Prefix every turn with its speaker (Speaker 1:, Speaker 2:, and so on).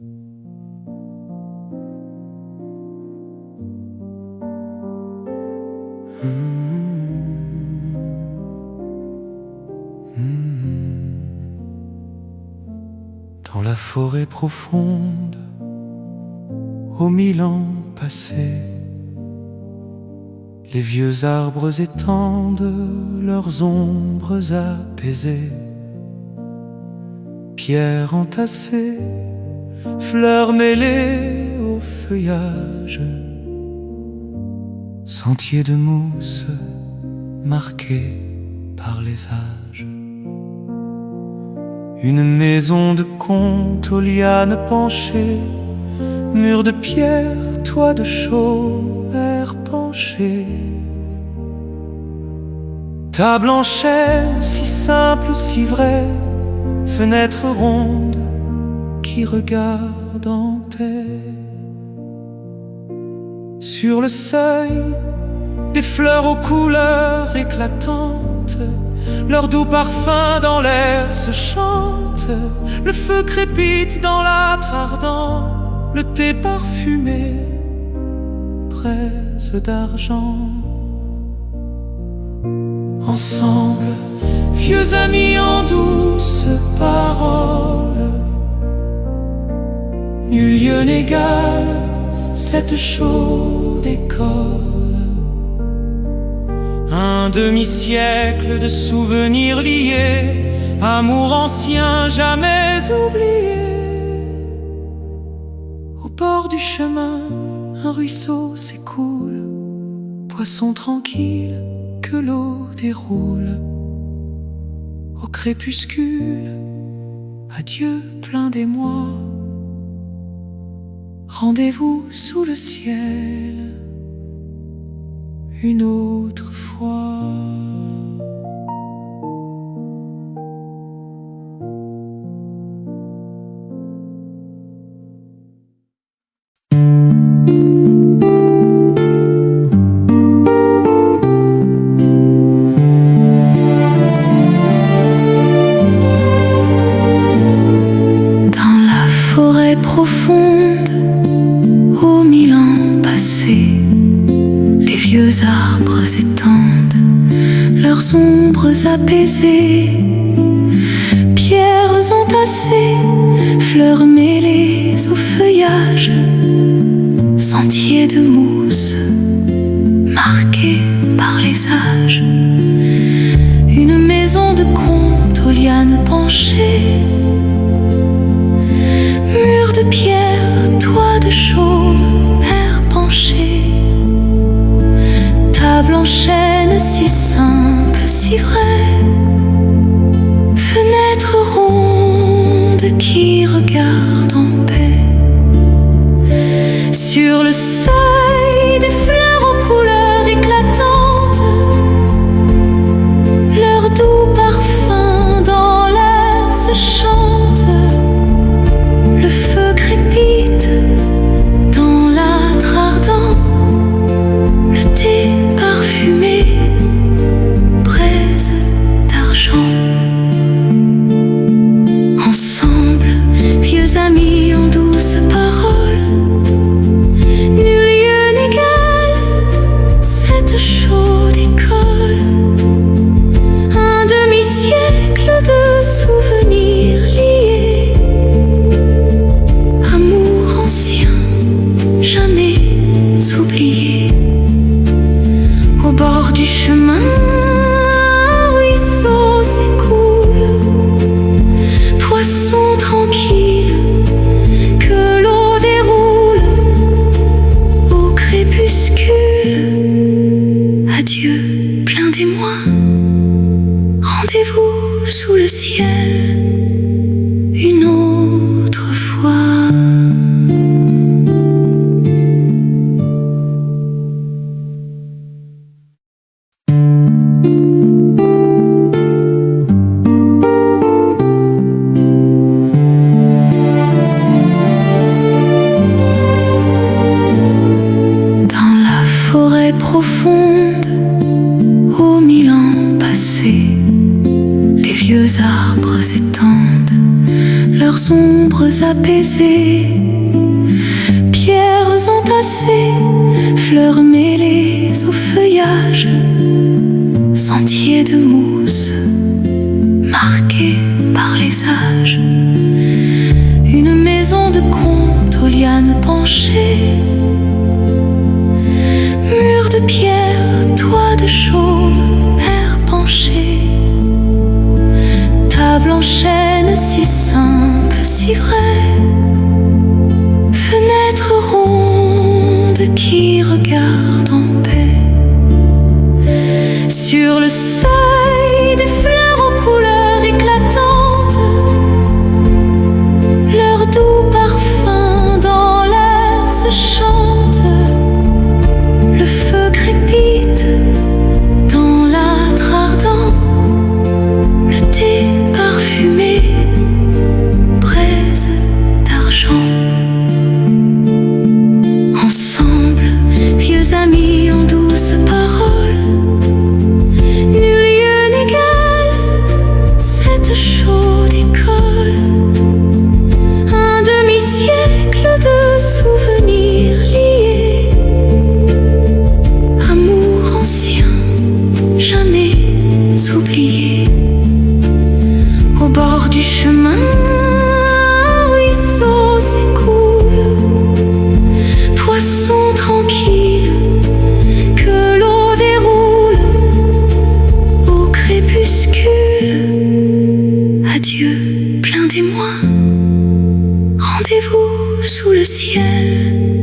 Speaker 1: Dans la forêt profonde, aux 1000 ans passés, les vieux arbres étendent leurs ombres apaisées. Pierres entassées, fleurs mêlées au feuillage, sentiers de mousse marqués par les âges. Une maison de conte aux lianes penchées, mur de pierre, toit de chaume, air penché. Table en chêne, si simple, si vraie, fenêtre ronde qui regarde en paix. Sur le seuil, des fleurs aux couleurs éclatantes, leur doux parfum dans l'air se chante. Le feu crépite dans l'âtre ardent, le thé parfumé, braise d'argent. Ensemble, vieux amis en douces paroles, nul lieu n'égale cette chaude école. Un demi-siècle de souvenirs liés, amour ancien jamais oublié. Au bord du chemin, un ruisseau s'écoule, poisson tranquille que l'eau déroule. Au crépuscule, adieu plein d'émoi, rendez-vous sous le ciel une autre fois.
Speaker 2: Profonde, aux 1000 ans passés, les vieux arbres étendent leurs ombres apaisées. Pierres entassées, fleurs mêlées au feuillage, sentiers de mousse marqués par les âges. Une maison de conte aux lianes penchées, mur de pierre, toit de chaume, air penché. Table en chêne, si simple, si vraie, fenêtre ronde qui regarde en paix. Sur le seuil, des fleurs aux couleurs éclatantes, leur doux parfum dans l'air se chante. Le feu crépite dans l'âtre ardent, le thé parfumé, braise d'argent. Ensemble, vieux amis en douces paroles, nul lieu n'égale cette chaude école. Un demi-siècle de souvenirs liés, amour ancien jamais oublié. Au bord du chemin, un ruisseau s'écoule, poisson tranquille que l'eau ombres apaisées, pierres entassées, fleurs mêlées au feuillage, sentiers de mousse marqués par les âges. Une maison de conte aux lianes penchées, murs de pierre, toit de chaume, air penché, table en chêne si simple, si vraie, fenêtre ronde qui regarde en paix. Sur le seuil des fleurs aux couleurs éclatantes, leur doux parfum dans l'air se chante. Le feu crépite dans l'âtre ardent, le thé parfumé, braise d'argent. Ensemble, vieux amis en douces paroles, nul lieu n'égale cette chaude école. Un demi-siècle de souvenirs liés, amour ancien, jamais oublié. Au bord du chemin, un ruisseau s'écoule, poisson tranquille que l'eau déroule au crépuscule. Adieu plein d'émoi, rendez-vous sous le ciel.